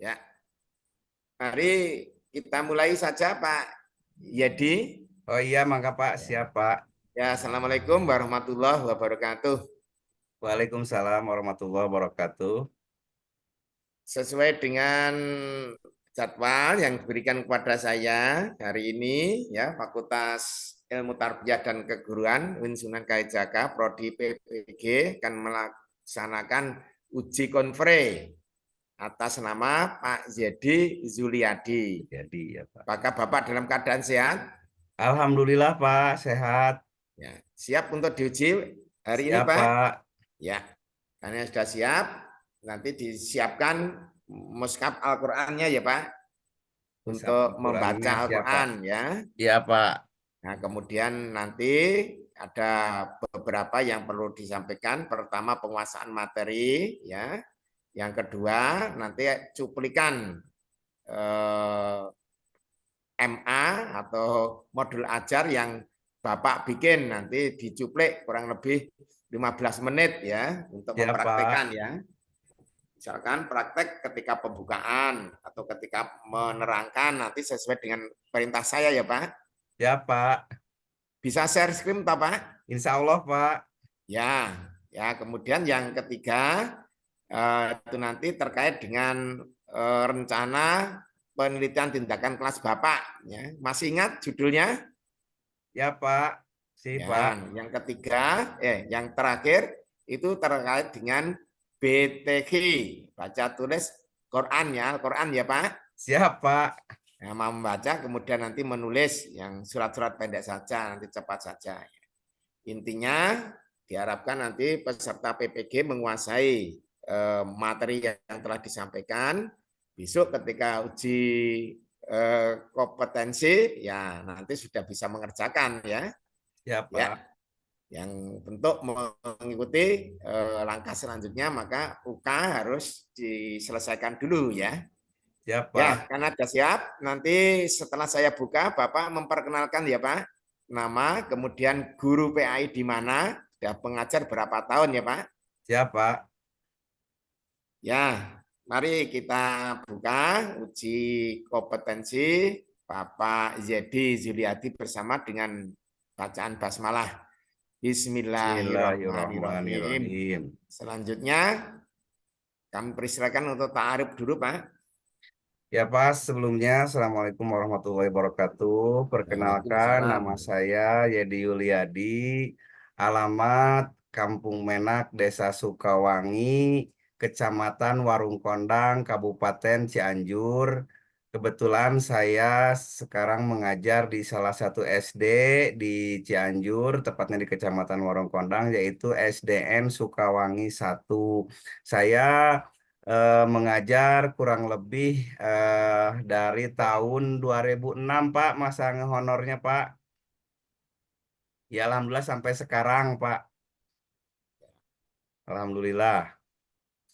Ya, mari kita mulai saja Pak Yadi. Oh iya, mangga Pak, Ya. siap Pak. Ya, Assalamualaikum warahmatullahi wabarakatuh. Waalaikumsalam warahmatullahi wabarakatuh. Sesuai dengan jadwal yang diberikan kepada saya hari ini, ya Fakultas Ilmu Tarbiyah dan Keguruan UIN Sunan Kalijaga, Prodi PPG akan melaksanakan uji konfere atas nama Pak Zedi Zuliadi. Jadi ya Pak. Apakah Bapak dalam keadaan sehat? Alhamdulillah Pak, sehat. Ya, siap untuk diuji hari ini, Siap Pak? Pak. Ya, karena sudah siap, nanti disiapkan mushaf Al-Qur'annya ya, Pak, Musab untuk Al-Qurannya membaca siap Pak. Al-Qur'an ya. Iya Pak. Nah, kemudian nanti ada beberapa yang perlu disampaikan. Pertama, penguasaan materi ya. Yang kedua, nanti cuplikan MA atau modul ajar yang Bapak bikin nanti dicuplik kurang lebih 15 menit ya untuk Siap Pak. mempraktekkan ya. Misalkan praktek ketika pembukaan atau ketika menerangkan nanti sesuai dengan perintah saya ya Pak. Siap Pak. Bisa share screen tak Pak? Insya Allah Pak. Ya, ya. Kemudian yang ketiga itu nanti terkait dengan rencana penelitian tindakan kelas Bapak. Ya. Masih ingat judulnya? Ya Pak. Si Pak. Ya, yang ketiga, yang terakhir itu terkait dengan BTQ, baca tulis Quran ya, Al-Quran ya Pak. Siap Pak. Nah, mau membaca kemudian nanti menulis yang surat-surat pendek saja, nanti cepat saja. Intinya diharapkan nanti peserta PPG menguasai materi yang telah disampaikan. Besok ketika uji kompetensi, ya nanti sudah bisa mengerjakan ya. Siap Ya, Pak. yang bentuk mengikuti langkah selanjutnya maka UK harus diselesaikan dulu ya. Siap Ya, Pak. karena sudah siap, nanti setelah saya buka, Bapak memperkenalkan ya Pak, nama, kemudian guru PAI di mana, sudah pengajar berapa tahun ya Pak. Siap Pak. Ya, mari kita buka uji kompetensi Bapak Zedi Zuliadi bersama dengan bacaan basmalah. Bismillahirrahmanirrahim. Bismillahirrahmanirrahim. Selanjutnya kami persilakan untuk ta'aruf dulu, Pak. Ya Pak, sebelumnya Assalamualaikum warahmatullahi wabarakatuh. Perkenalkan, Waalaikumsalam. nama saya Yedi Yuliadi, alamat Kampung Menak, Desa Sukawangi, Kecamatan Warung Kondang, Kabupaten Cianjur. Kebetulan saya sekarang mengajar di salah satu SD di Cianjur, tepatnya di Kecamatan Warung Kondang, yaitu SDN Sukawangi 1. Saya mengajar kurang lebih dari tahun 2006 Pak, masa ngehonornya Pak. Ya Alhamdulillah sampai sekarang Pak. Alhamdulillah.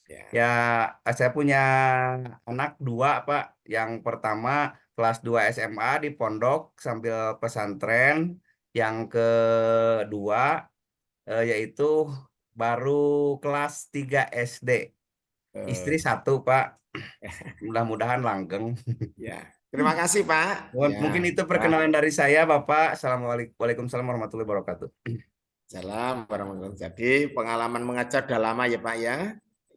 Ya. Ya saya punya anak dua Pak. Yang pertama kelas 2 SMA di Pondok sambil pesantren. Yang kedua yaitu baru kelas 3 SD. Istri Eh, satu Pak. Mudah-mudahan langgeng. ya. Terima kasih, Pak. Ya, Mungkin itu Pak. perkenalan dari saya, Bapak. Assalamualaikum warahmatullahi wabarakatuh. Salam warahmatullahi wabarakatuh. Jadi pengalaman mengajar sudah lama ya, Pak ya.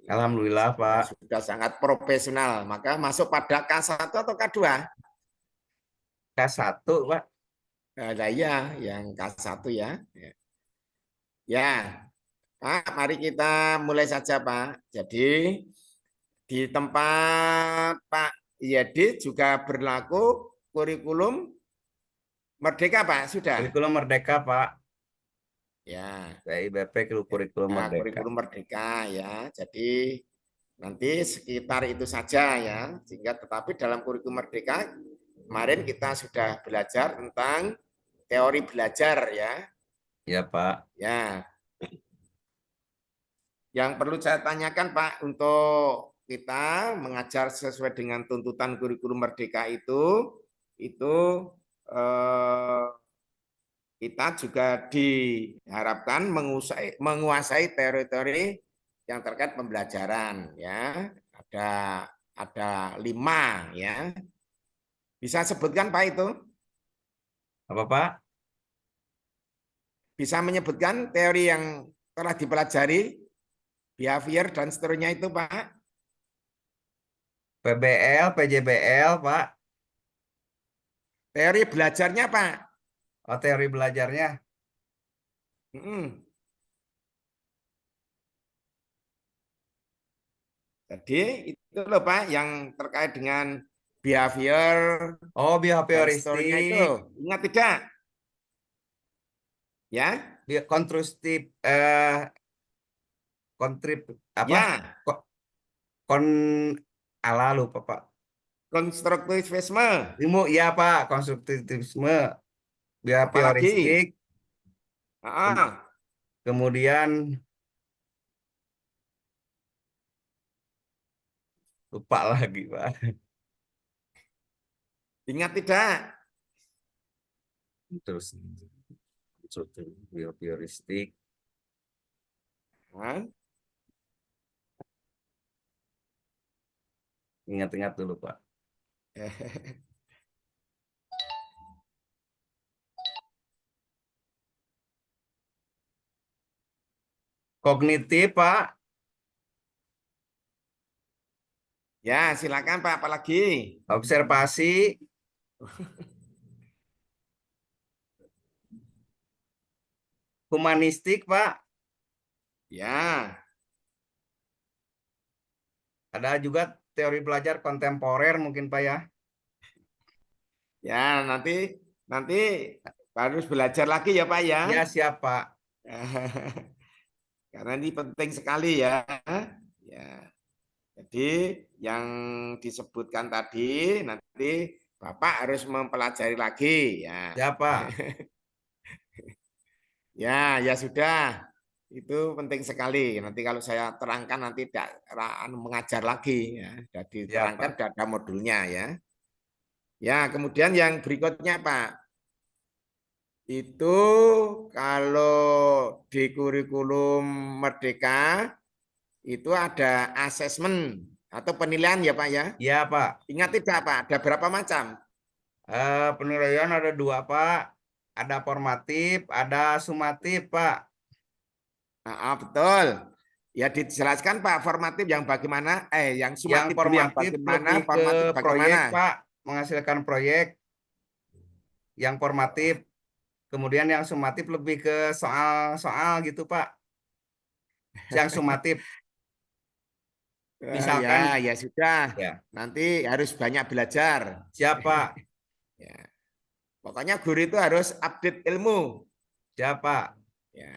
Alhamdulillah, Pak. Sudah sangat profesional. Maka masuk pada K1 atau K2? K1, Pak. Ada ya, yang K1 ya. Ya. Ya, Pak, mari kita mulai saja, Pak. Jadi di tempat Pak Yedi juga berlaku kurikulum Merdeka, Pak. Sudah. Kurikulum Merdeka, Pak. Ya, KIBP ya, Kurikulum Merdeka. kurikulum Merdeka ya. Jadi nanti sekitar itu saja ya. Sehingga tetapi dalam kurikulum Merdeka kemarin kita sudah belajar tentang teori belajar ya. Ya, Pak. Ya, yang perlu saya tanyakan Pak untuk kita mengajar sesuai dengan tuntutan kurikulum Merdeka itu eh, kita juga diharapkan menguasai teori-teori yang terkait pembelajaran ya. Ada ada 5 ya. Bisa sebutkan Pak itu? Apa Pak? Bisa menyebutkan teori yang telah dipelajari, behavior dan seterusnya itu Pak? PBL, PJBL Pak. Teori belajarnya Pak? Oh, teori belajarnya. Mm-mm. Jadi itu loh Pak yang terkait dengan behavior Oh, dan seterusnya itu. behavioristik, Ingat tidak? Ya? kontrustif, kontrip, apa? Ya, Ko- Kon, ala lupa Pak. konstruktivisme. Ilmu, iya Pak, konstruktivisme, Apalagi? behavioristik, Kem- Ah, kemudian lupa lagi Pak. ingat tidak? Terus behavioristik, Ah, ingat-ingat dulu Pak. Kognitif Pak, Ya, silakan Pak, apalagi? observasi, humanistik Pak. Ya, Ada juga teori belajar kontemporer mungkin Pak ya. ya nanti nanti harus belajar lagi ya Pak ya. Ya siap Pak. Karena ini penting sekali ya. Ya, jadi yang disebutkan tadi nanti Bapak harus mempelajari lagi ya. Siap Pak. Ya, ya sudah. Itu penting sekali. Nanti kalau saya terangkan nanti tidak mengajar lagi ya. Sudah Siap diterangkan Pak. sudah ada modulnya ya. Ya, kemudian yang berikutnya Pak, itu kalau di kurikulum Merdeka itu ada asesmen atau penilaian ya Pak ya. Iya Pak. Ingat tidak Pak, ada berapa macam? Penilaian ada dua Pak. Ada formatif, ada sumatif Pak. Betul. Ya dijelaskan Pak formatif yang bagaimana, yang Yang sumatif dulu yang formatif bagaimana, lebih ke formatif proyek bagaimana. Pak. Menghasilkan proyek yang formatif. Kemudian yang sumatif lebih ke soal-soal gitu Pak. Yang sumatif. Ya, Misalkan, ya sudah. ya Nanti harus banyak belajar. siapa? Ya. Pokoknya guru itu harus update ilmu. Siapa? Ya.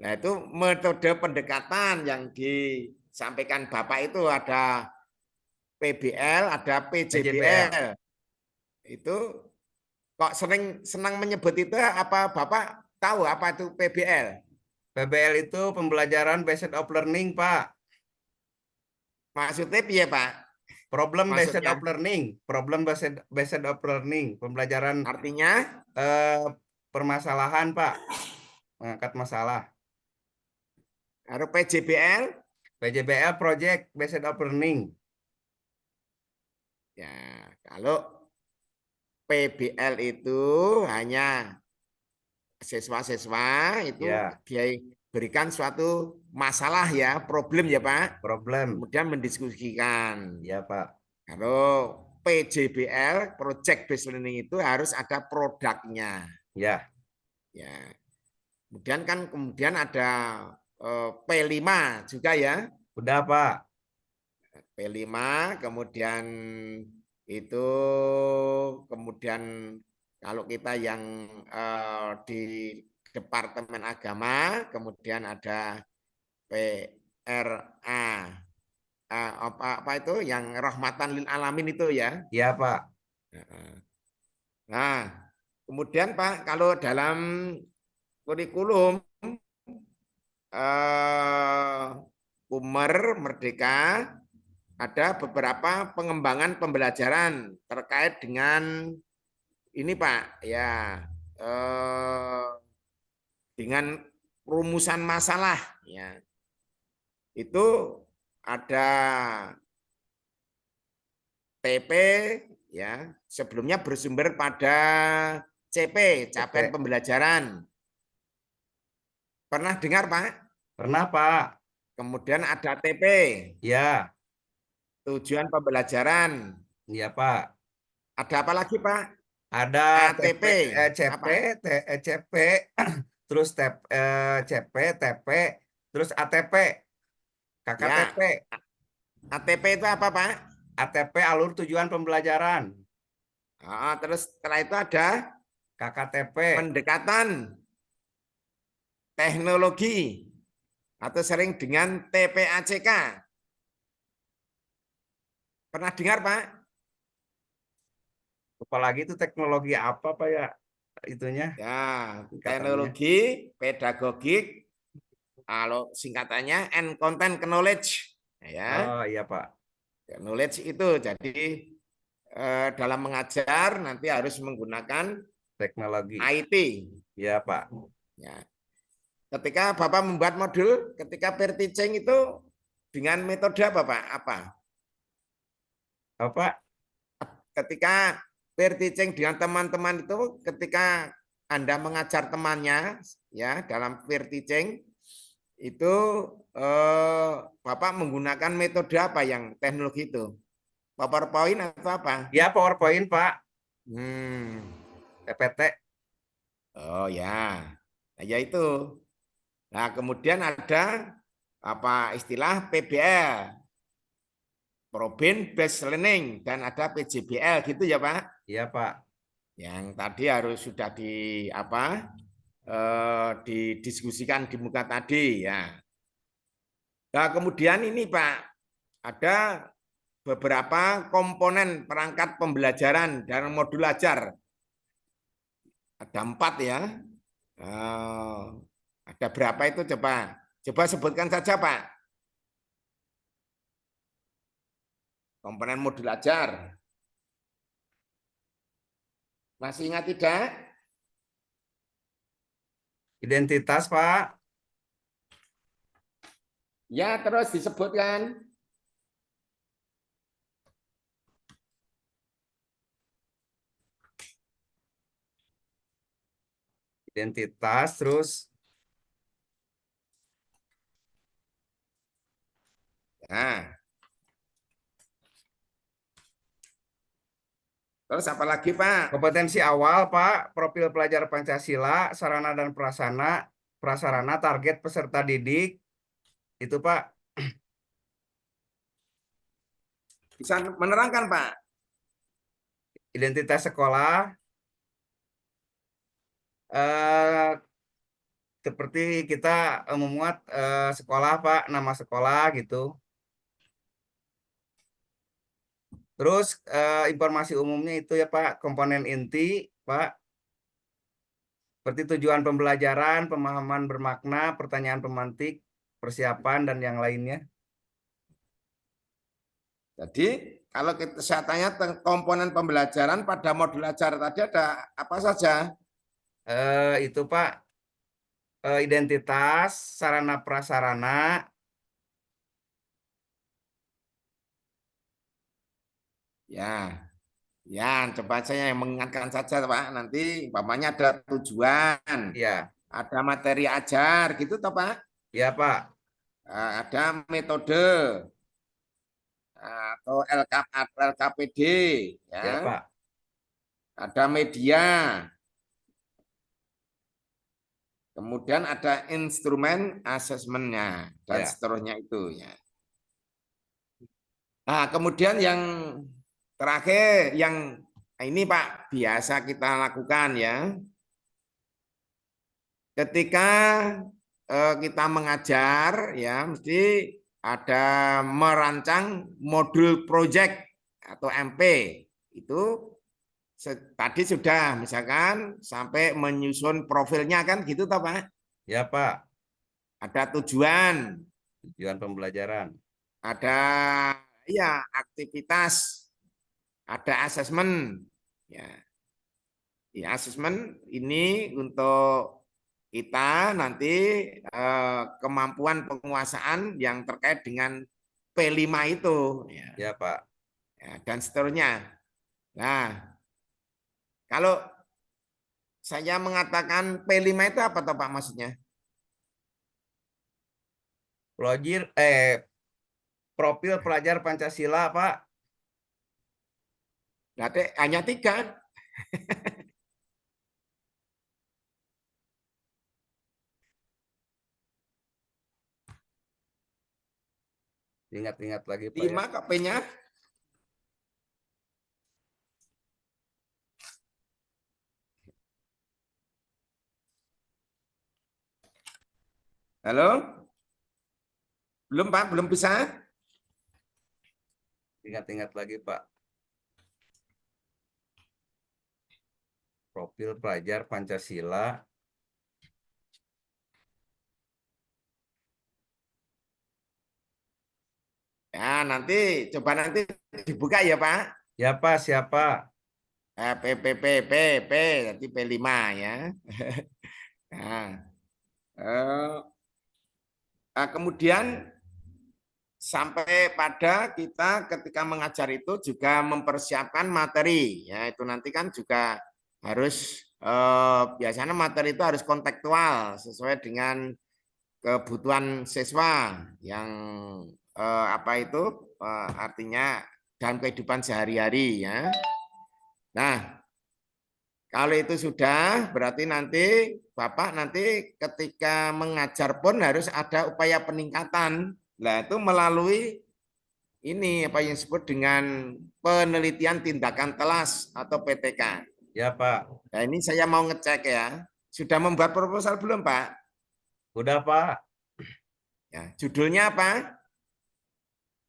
Nah, itu metode pendekatan yang disampaikan Bapak itu ada PBL, ada PJBL. PJBL. Itu kok senang menyebut itu apa Bapak tahu apa itu PBL? PBL itu pembelajaran based of learning Pak. Maksudnya piye, Pak? Problem based Maksudnya of learning, based of learning, pembelajaran artinya eh, permasalahan Pak, mengangkat masalah. harus PJBL PJBL project based of learning. ya kalau PBL itu hanya siswa-siswa itu Ya, dia berikan suatu masalah ya, problem ya Pak. problem. Kemudian mendiskusikan. Ya Pak. Kalau PJBL project based learning itu harus ada produknya. Ya, Ya. Kemudian ada P5 juga ya. udah Pak. P5 kemudian itu kemudian kalau kita yang di Departemen Agama kemudian ada PRA apa itu yang rahmatan lil alamin itu ya. Ya Pak. Nah, kemudian Pak kalau dalam kurikulum eh, Umer Merdeka ada beberapa pengembangan pembelajaran terkait dengan ini Pak ya eh, dengan rumusan masalah ya itu ada TP ya sebelumnya bersumber pada CP, capaian CP. pembelajaran. Pernah dengar, Pak? Pernah, Pak. Kemudian ada TP, Ya, tujuan pembelajaran. iya, Pak. Ada apa lagi, Pak? Ada ATP, CP, apa? CP, terus CP, TP, terus ATP, Ya, KKTP. ATP itu apa, Pak? ATP alur tujuan pembelajaran. Terus setelah itu ada KKTP. pendekatan teknologi atau sering dengan TPACK. Pernah dengar, Pak? Apalagi itu teknologi apa, Pak ya? Itunya, Ya, singkatannya. teknologi, pedagogik, kalau singkatannya and content knowledge. Ya, Oh iya, Pak. knowledge itu jadi dalam mengajar nanti harus menggunakan Teknologi. IT. Iya, Pak. Ya. Ketika Bapak membuat modul, ketika peer teaching itu dengan metode apa, Pak? Apa? Apa? Ketika peer teaching dengan teman-teman itu, ketika Anda mengajar temannya, ya dalam peer teaching itu Bapak menggunakan metode apa yang teknologi itu? PowerPoint atau apa? Ya, PowerPoint, Pak. Hmm. PPT. Oh ya, nah, ya itu. Nah kemudian ada apa istilah PBL, Probin Based Learning, dan ada PJBL gitu ya Pak. Iya, Pak. Yang tadi harus sudah di apa didiskusikan di muka tadi ya. Nah kemudian ini Pak ada beberapa komponen perangkat pembelajaran dan modul ajar. Ada 4 ya. Ada berapa itu coba? Coba sebutkan saja Pak. Komponen modul ajar. Masih ingat tidak? Identitas, Pak. Ya terus disebutkan. Identitas, terus Nah, terus apa lagi Pak? kompetensi awal, Pak. Profil pelajar Pancasila, sarana dan prasarana, target peserta didik. Itu, Pak. Bisa menerangkan Pak? Identitas sekolah, eh, seperti kita memuat sekolah, Pak, nama sekolah gitu. Terus informasi umumnya itu ya, Pak, komponen inti, Pak, seperti tujuan pembelajaran, pemahaman bermakna, pertanyaan pemantik, persiapan, dan yang lainnya. Jadi kalau saya tanya komponen pembelajaran pada modul ajar tadi ada apa saja? Itu, Pak, identitas, sarana prasarana, Ya, ya coba saya yang mengingatkan saja Pak. Nanti umpamanya ada tujuan, ya, ada materi ajar gitu toh Pak. ya, Pak, Ada metode atau LKPD ya, ya. Pak, Ada media, kemudian ada instrumen asesmennya dan ya, seterusnya itu ya. Nah, kemudian yang terakhir yang ini Pak biasa kita lakukan ya. Ketika kita mengajar ya mesti ada merancang modul project atau MP. Itu tadi sudah misalkan sampai menyusun profilnya kan gitu toh Pak. ya, Pak, Ada tujuan, tujuan pembelajaran, ada ya aktivitas, ada asesmen. Ya, ya asesmen ini untuk kita nanti kemampuan penguasaan yang terkait dengan P5 itu. Ya. ya, Pak. ya, dan seterusnya. Nah, kalau saya mengatakan P5 itu apa toh Pak maksudnya? Profil pelajar Pancasila, Pak. Berarti hanya 3. Ingat-ingat lagi, Pak ya. 5 kok P-nya. Halo? Belum Pak, belum bisa? Ingat-ingat lagi, Pak. Profil pelajar Pancasila. Ya, nanti coba nanti dibuka ya Pak. Ya, Pak, siapa? P, nanti P5 ya. Nah, kemudian sampai pada kita ketika mengajar itu juga mempersiapkan materi. Ya, itu nanti kan juga harus biasanya materi itu harus kontekstual sesuai dengan kebutuhan siswa yang apa itu artinya dalam kehidupan sehari-hari ya. Nah, kalau itu sudah berarti nanti Bapak nanti ketika mengajar pun harus ada upaya peningkatan. Nah, itu melalui ini apa yang disebut dengan penelitian tindakan telas atau PTK. Ya, Pak. Nah, ini saya mau ngecek ya. Sudah membuat proposal belum, Pak? Udah, Pak. Ya, judulnya apa?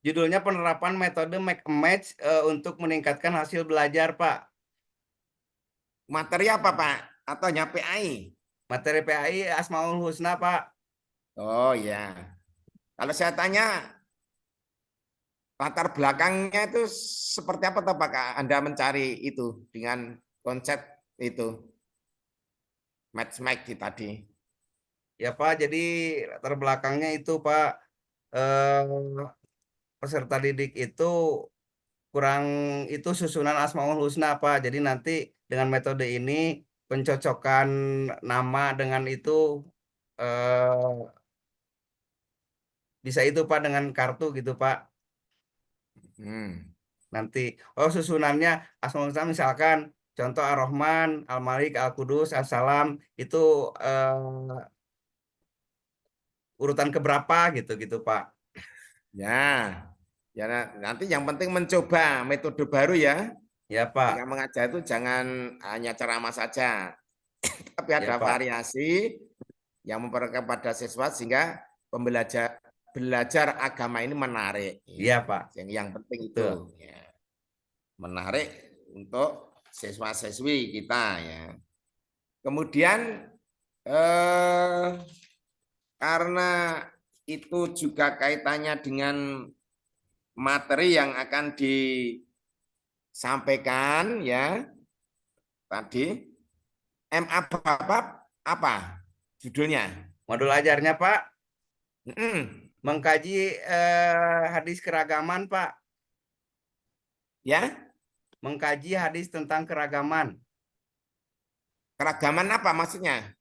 Judulnya penerapan metode make a match untuk meningkatkan hasil belajar, Pak. Materi apa, Pak? Atau hanya PAI? Materi PAI Asmaul Husna, Pak. Oh ya. Kalau saya tanya latar belakangnya itu seperti apa toh Pak Anda mencari itu dengan konsep itu match tadi. Ya, Pak. Jadi latar belakangnya itu, Pak, eh, peserta didik itu kurang itu susunan Asmaul Husna, Pak. Jadi nanti dengan metode ini pencocokan nama dengan itu eh, bisa itu, Pak, dengan kartu gitu, Pak. Hmm. Nanti susunannya Asmaul Husna misalkan contoh Ar-Rahman, Al-Malik, Al-Qudus, As-Salam itu urutan keberapa gitu gitu, Pak. Ya, ya nanti yang penting mencoba metode baru ya. Ya, Ketika Pak. mengajar itu jangan hanya ceramah saja, tapi Ya, ada Pak. variasi yang memperkenalkan pada siswa sehingga pembelajar belajar agama ini menarik. Iya, Itu. Pak. Yang penting itu. Betul. Ya. Menarik untuk siswa-siswi kita ya. Kemudian karena itu juga kaitannya dengan materi yang akan disampaikan ya tadi MA Bapak apa judulnya? Modul ajarnya, Pak, mengkaji hadis keragaman, Pak. Ya, Mengkaji hadis tentang keragaman. keragaman apa maksudnya?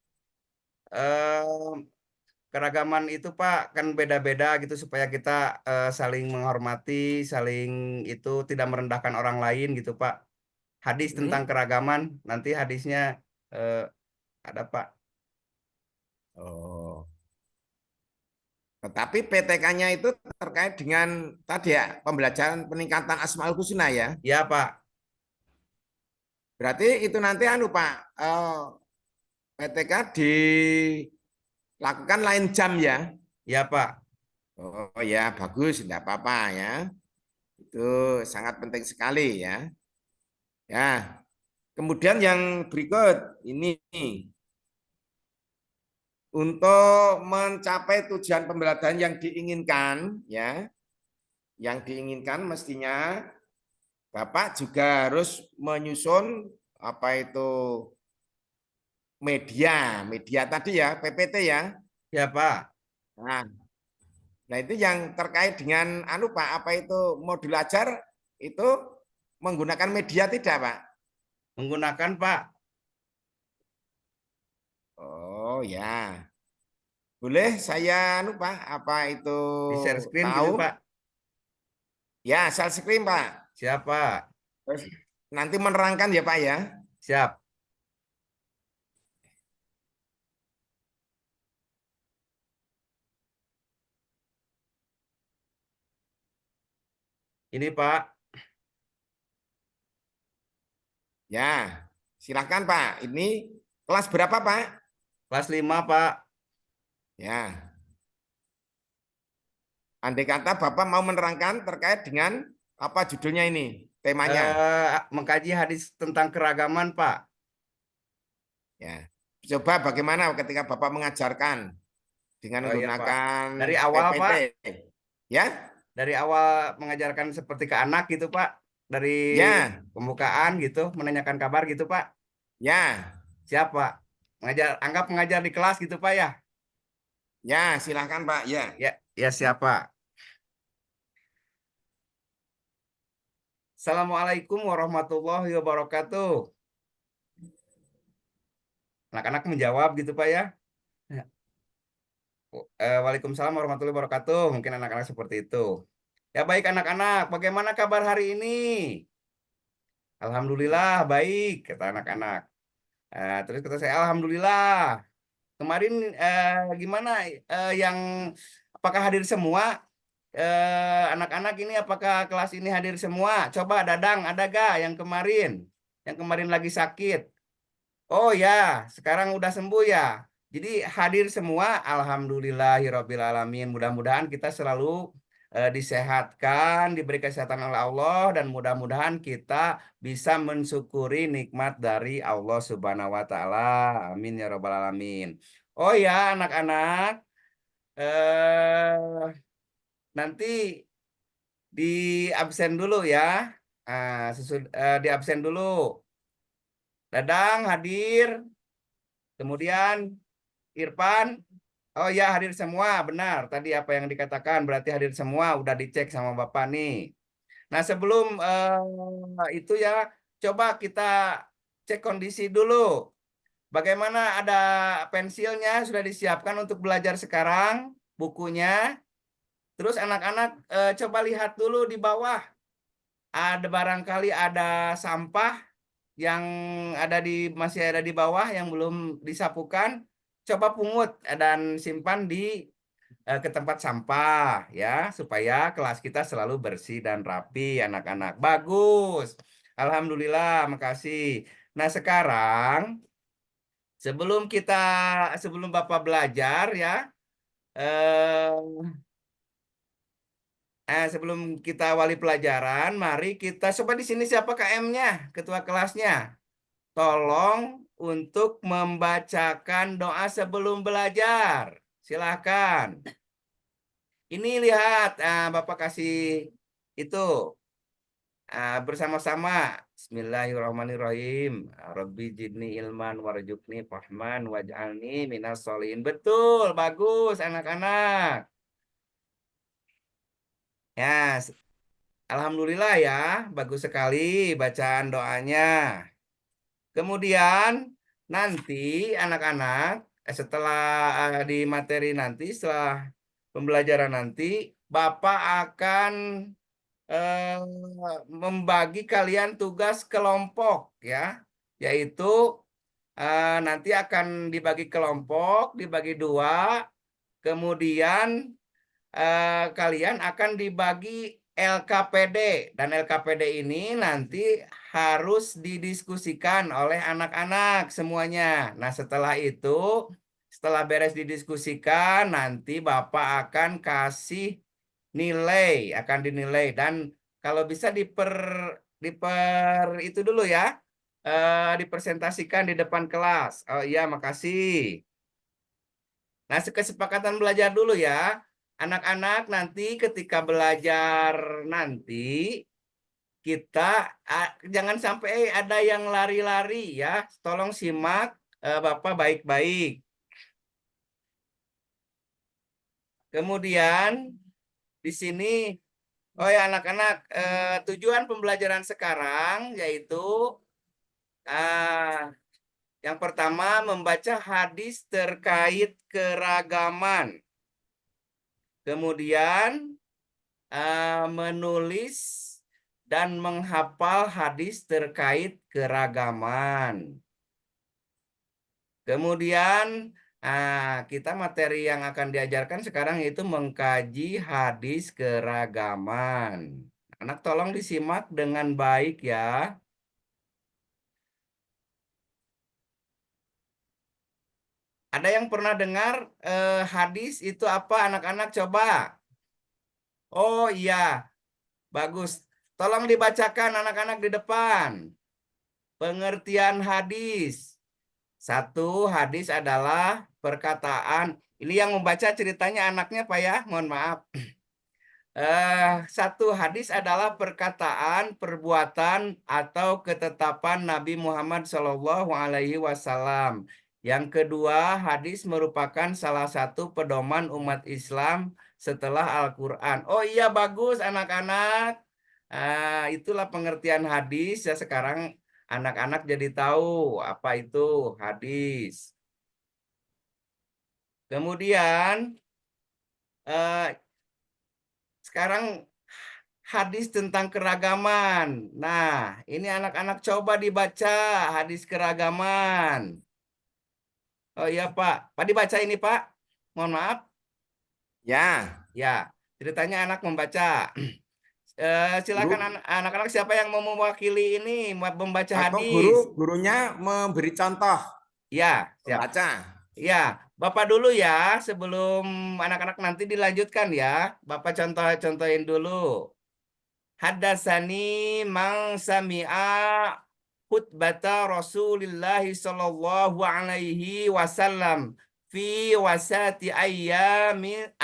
Eh, Keragaman itu, Pak, kan beda-beda gitu supaya kita saling menghormati, saling itu tidak merendahkan orang lain gitu, Pak. Hadis tentang keragaman, nanti hadisnya eh, ada, Pak. Oh, tetapi PTK-nya itu terkait dengan tadi ya pembelajaran peningkatan Asmaul Husna ya. Ya, Pak. Berarti itu nanti anu Pak, PTK dilakukan lain jam ya. Ya, Pak. Oh ya, bagus, tidak apa-apa ya. Itu sangat penting sekali ya. Ya, kemudian yang berikut ini untuk mencapai tujuan pembelajaran yang diinginkan ya, yang diinginkan mestinya Bapak juga harus menyusun apa itu media tadi ya, PPT ya. Ya, Pak. Nah, nah itu yang terkait dengan anu Pak, apa itu modul ajar itu menggunakan media tidak, Pak? Menggunakan, Pak. Oh ya, boleh saya lupa apa itu Di share screen gitu, tahu? Pak. Ya, share screen, Pak. Siapa? Terus nanti menerangkan ya, Pak ya. Siap. Ini, Pak. Ya, silakan Pak. Ini kelas berapa, Pak? Kelas 5, Pak. Ya, andai kata Bapak mau menerangkan terkait dengan apa judulnya ini, temanya. Mengkaji hadis tentang keragaman, Pak. Ya, coba bagaimana ketika Bapak mengajarkan dengan Oh iya, Pak. menggunakan Dari awal, PPT, Pak. ya, Dari awal mengajarkan seperti ke anak gitu, Pak. Dari ya, pembukaan gitu, menanyakan kabar gitu, Pak. ya, Siap, Pak. Anggap mengajar di kelas gitu, Pak ya. ya, silahkan Pak. Ya, Ya, ya siap, Pak. Assalamualaikum warahmatullahi wabarakatuh. Anak-anak menjawab gitu, Pak ya. Waalaikumsalam warahmatullahi wabarakatuh. Mungkin anak-anak seperti itu. Ya baik anak-anak, bagaimana kabar hari ini? Alhamdulillah baik, kata anak-anak. Terus kata saya, Alhamdulillah. Kemarin gimana? Yang apakah hadir semua? Anak-anak ini apakah kelas ini hadir semua? Coba Dadang, ada gak yang kemarin? Yang kemarin lagi sakit? Oh ya, sekarang udah sembuh ya. Jadi hadir semua, alhamdulillahirabbil alamin. Mudah-mudahan kita selalu disehatkan, diberi kesehatan oleh Allah dan mudah-mudahan kita bisa mensyukuri nikmat dari Allah Subhanahu wa taala. Amin ya rabbal alamin. Oh ya, anak-anak, eh nanti di absen dulu ya. Di absen dulu. Dadang hadir, kemudian Irfan, oh ya hadir semua, benar. Tadi apa yang dikatakan berarti hadir semua, udah dicek sama Bapak nih. Nah sebelum itu ya, coba kita cek kondisi dulu. Bagaimana ada pensilnya sudah disiapkan untuk belajar sekarang, bukunya. Terus anak-anak coba lihat dulu di bawah. Ada barangkali ada sampah yang masih ada di bawah yang belum disapukan. Coba pungut dan simpan ke tempat sampah ya supaya kelas kita selalu bersih dan rapi anak-anak. Bagus. Alhamdulillah, makasih. Nah, sekarang sebelum kita sebelum Bapak belajar ya eh sebelum kita awali pelajaran, mari kita coba di sini siapa KM-nya, ketua kelasnya. Tolong untuk membacakan doa sebelum belajar. Silahkan. Ini lihat, Bapak kasih itu bersama-sama. Bismillahirrahmanirrahim. Rabbi jidni ilman warjukni fahman waj'alni minas solihin. Betul, bagus anak-anak. Ya, alhamdulillah ya, bagus sekali bacaan doanya. Kemudian nanti anak-anak setelah di materi nanti, setelah pembelajaran nanti, Bapak akan eh, membagi kalian tugas kelompok ya, yaitu nanti akan dibagi kelompok, dibagi dua, kemudian kalian akan dibagi LKPD dan LKPD ini nanti harus didiskusikan oleh anak-anak semuanya. Nah, setelah itu, setelah beres didiskusikan, nanti Bapak akan kasih nilai, akan dinilai dan kalau bisa diper itu dulu ya, dipresentasikan di depan kelas. Oh iya, makasih. Nah, kesepakatan belajar dulu ya. Anak-anak nanti ketika belajar nanti kita jangan sampai ada yang lari-lari ya. Tolong simak Bapak baik-baik. Kemudian di sini Oh ya anak-anak, tujuan pembelajaran sekarang yaitu ah, yang pertama membaca hadis terkait keragaman. Kemudian menulis dan menghafal hadis terkait keragaman. Kemudian kita materi yang akan diajarkan sekarang yaitu mengkaji hadis keragaman. Anak tolong disimak dengan baik ya. Ada yang pernah dengar hadis itu apa anak-anak coba? Oh iya, bagus. Tolong dibacakan anak-anak di depan. Pengertian hadis. Satu, hadis adalah perkataan. Ini yang membaca ceritanya anaknya Pak ya, mohon maaf. Satu, hadis adalah perkataan, perbuatan, atau ketetapan Nabi Muhammad SAW. Yang kedua, hadis merupakan salah satu pedoman umat Islam setelah Al-Quran. Oh iya, bagus anak-anak. Itulah pengertian hadis. Ya, sekarang anak-anak jadi tahu apa itu hadis. Kemudian, eh, sekarang hadis tentang keragaman. Nah, ini anak-anak coba dibaca hadis keragaman. Oh iya Pak, Pak dibaca ini Pak. Mohon maaf. Ya, Ya, ceritanya anak membaca. Silakan guru anak-anak siapa yang mau mewakili ini membaca atau hadis? gurunya memberi contoh Ya, siap. membaca. Ya, Bapak dulu ya sebelum anak-anak nanti dilanjutkan ya. Bapak contohin dulu. Hadasani mang sami'a khutbata Rasulillah sallallahu alaihi wasallam fi wasati ayamit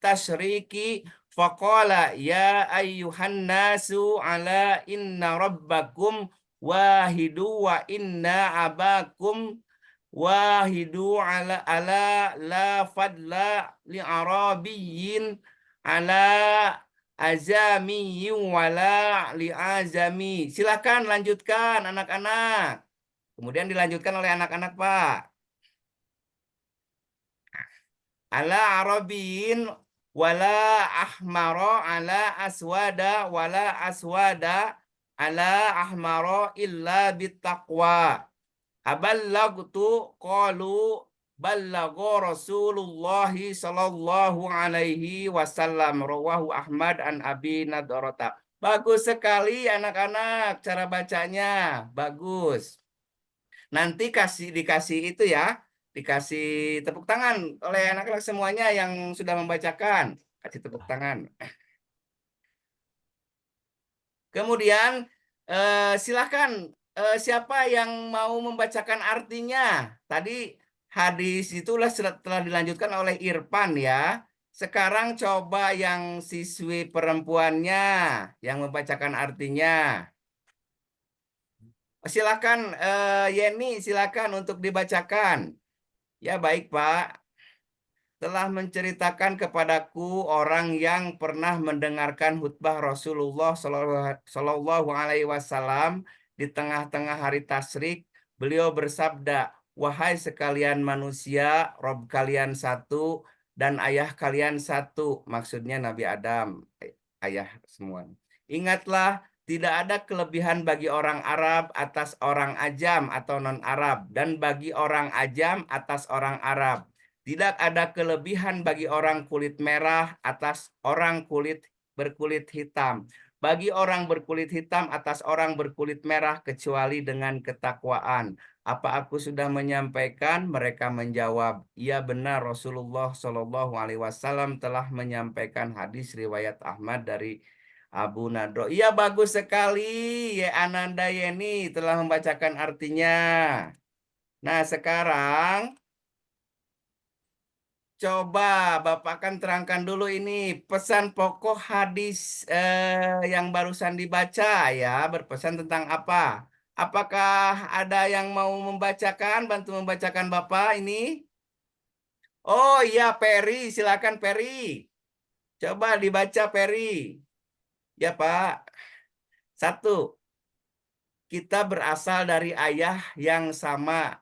tasyriki faqala ya ayyuhan nasu ala inna rabbakum wahidu wa inna abakum wahidu ala la fadla li arabiyyin ala azami wala li azami. Silakan lanjutkan anak-anak. Kemudian dilanjutkan oleh anak-anak Pak. Ala arabiyin wala ahmaro ala aswada wala aswada ala ahmaro illa bittaqwa. Aballagtu qalu ballago Rasulullah sallallahu alaihi wasallam rawahu Ahmad an Abi Nadrata. Bagus sekali anak-anak cara bacanya. Bagus. Nanti dikasih itu ya, dikasih tepuk tangan oleh anak-anak semuanya yang sudah membacakan. Kasih tepuk tangan. Kemudian silakan siapa yang mau membacakan artinya? Tadi hadis itulah telah dilanjutkan oleh Irfan ya. Sekarang coba yang siswi perempuannya yang membacakan artinya. Silakan Yeni, silakan untuk dibacakan. Ya baik Pak. Telah menceritakan kepadaku orang yang pernah mendengarkan khutbah Rasulullah Shallallahu Alaihi Wasallam di tengah-tengah hari tasyrik. Beliau bersabda, wahai sekalian manusia, Rob kalian satu dan ayah kalian satu. Maksudnya Nabi Adam, ayah semua. Ingatlah, tidak ada kelebihan bagi orang Arab atas orang Ajam atau non-Arab, dan bagi orang Ajam atas orang Arab. Tidak ada kelebihan bagi orang kulit merah atas orang berkulit hitam. Bagi orang berkulit hitam atas orang berkulit merah kecuali dengan ketakwaan. Apa aku sudah menyampaikan? Mereka menjawab, iya benar Rasulullah Shallallahu Alaihi Wasallam telah menyampaikan hadis riwayat Ahmad dari Abu Nadro. Iya bagus sekali. Ya Ananda Yeni telah membacakan artinya. Nah sekarang coba Bapak akan terangkan dulu ini pesan pokok hadis yang barusan dibaca ya, berpesan tentang apa? Apakah ada yang mau membacakan, bantu membacakan Bapak ini? Oh iya, Peri, silakan Peri. Coba dibaca Peri. Ya Pak. Satu, kita berasal dari ayah yang sama,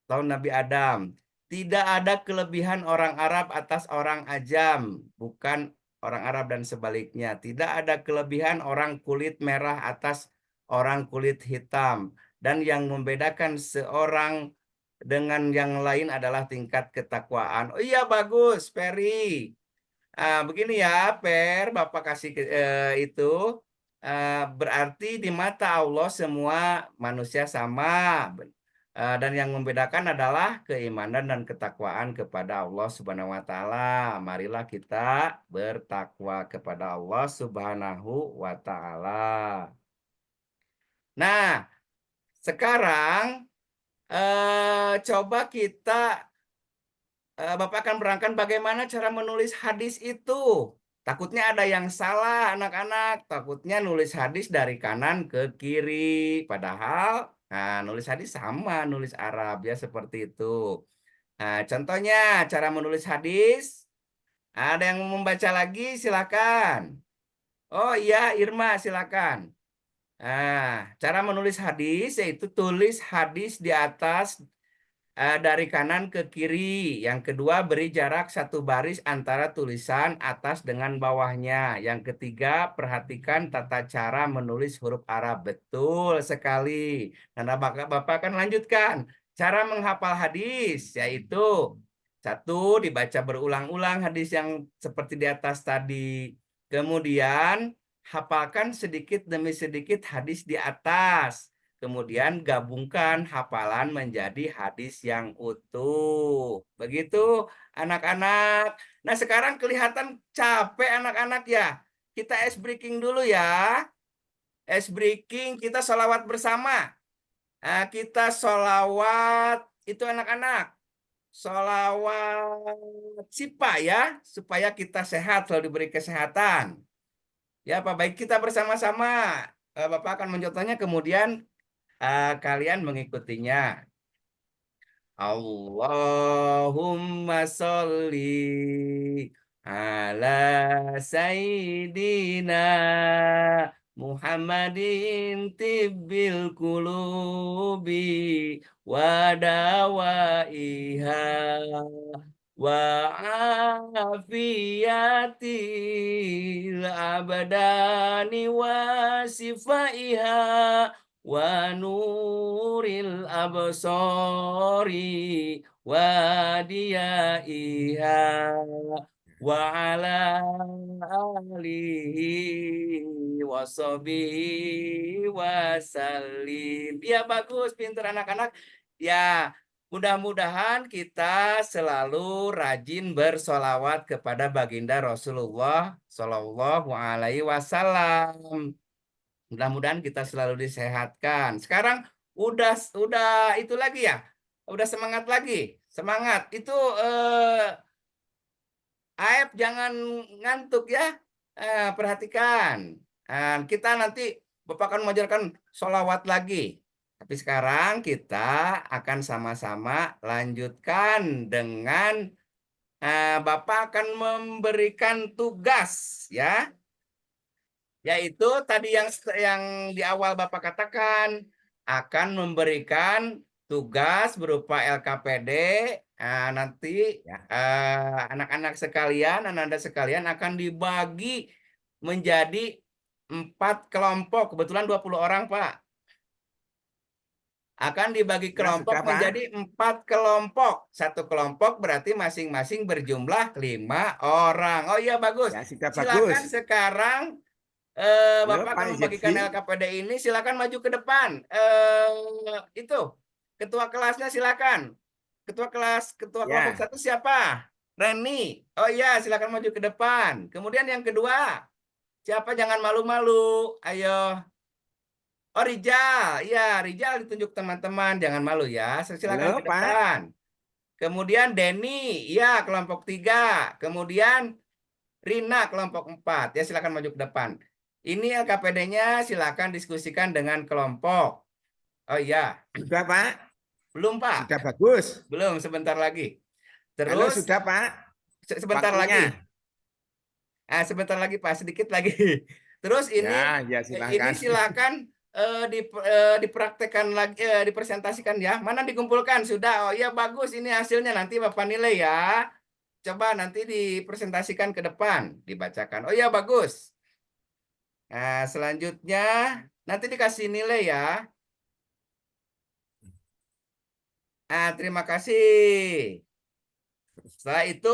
tahun Nabi Adam. Tidak ada kelebihan orang Arab atas orang Ajam, bukan orang Arab dan sebaliknya. Tidak ada kelebihan orang kulit merah atas orang kulit hitam. Dan yang membedakan seorang dengan yang lain adalah tingkat ketakwaan. Oh iya bagus, Ferry. Begini ya, Per, Bapak kasih itu. Berarti di mata Allah semua manusia sama. Dan yang membedakan adalah keimanan dan ketakwaan kepada Allah Subhanahu wa taala. Marilah kita bertakwa kepada Allah Subhanahu wa taala. Nah, sekarang coba kita Bapak akan berangkat bagaimana cara menulis hadis itu. Takutnya ada yang salah anak-anak. Takutnya nulis hadis dari kanan ke kiri. Padahal nulis hadis sama nulis Arab ya seperti itu. Nah, contohnya cara menulis hadis. Ada yang mau membaca lagi silakan. Oh iya Irma silakan. Cara menulis hadis yaitu tulis hadis di atas dari kanan ke kiri. Yang kedua, beri jarak satu baris antara tulisan atas dengan bawahnya. Yang ketiga, perhatikan tata cara menulis huruf Arab. Betul sekali. Dan Bapak akan lanjutkan. Cara menghafal hadis, yaitu satu, dibaca berulang-ulang hadis yang seperti di atas tadi. Kemudian, hafalkan sedikit demi sedikit hadis di atas. Kemudian gabungkan hafalan menjadi hadis yang utuh. Begitu anak-anak. Nah sekarang kelihatan capek anak-anak ya. Kita ice breaking dulu ya. Ice breaking kita sholawat bersama. Kita sholawat itu anak-anak. Sholawat sipa ya. Supaya kita sehat, selalu diberi kesehatan. Ya Pak, baik kita bersama-sama. Bapak akan mencontohnya kemudian kalian mengikutinya. Allahumma sholli ala sayyidina Muhammadin tibbil qulubi wa dawaiha wa afiyatil abdani wa sifaiha wa nuril absori wa diyaiha wa ala alihi wa sahbihi wa sallim. Ya bagus, pintar anak-anak. Ya, mudah-mudahan kita selalu rajin bersolawat kepada baginda Rasulullah Shallallahu Alaihi Wasallam. Mudah-mudahan kita selalu disehatkan. Sekarang udah itu lagi ya. Udah semangat lagi. Semangat. Itu Aep jangan ngantuk ya. Perhatikan. Kita nanti Bapak akan mengajarkan sholawat lagi. Tapi sekarang kita akan sama-sama lanjutkan dengan Bapak akan memberikan tugas ya. Yaitu tadi yang di awal Bapak katakan akan memberikan tugas berupa LKPD. Nanti anak-anak sekalian, anak-anak sekalian akan dibagi menjadi 4 kelompok. Kebetulan 20 orang, Pak. Akan dibagi kelompok sudah, Pak. menjadi 4 kelompok. Satu kelompok berarti masing-masing berjumlah 5 orang. Oh iya, bagus. Ya, sudah Silakan bagus. sekarang Halo, Bapak Pak akan membagikan Zedzi. LKPD ini, silakan maju ke depan. Itu ketua kelasnya silakan. Ketua kelompok Ya, 1 siapa? Reni. Oh iya, silakan maju ke depan. Kemudian yang kedua, siapa? Jangan malu-malu. Ayo. Oh Rijal. Iya, Rijal ditunjuk teman-teman, jangan malu ya. Silakan ke halo, Pak. depan. Kemudian Denny, iya kelompok 3. Kemudian Rina kelompok 4. Ya silakan maju ke depan. Ini LKPD-nya silakan diskusikan dengan kelompok. Oh iya, Sudah, Pak. belum Pak? Sudah bagus. Belum, sebentar lagi. Halo, Terus sudah, Pak. sebentar Waktunya. lagi. Sebentar lagi Pak, sedikit lagi. Terus Ya, ini silahkan. silakan dipraktekkan lagi, dipresentasikan ya. Mana dikumpulkan sudah? Oh iya bagus, ini hasilnya nanti Bapak nilai ya. Coba nanti dipresentasikan ke depan, dibacakan. Oh iya bagus. Nah, selanjutnya nanti dikasih nilai ya. Nah, terima kasih. Setelah itu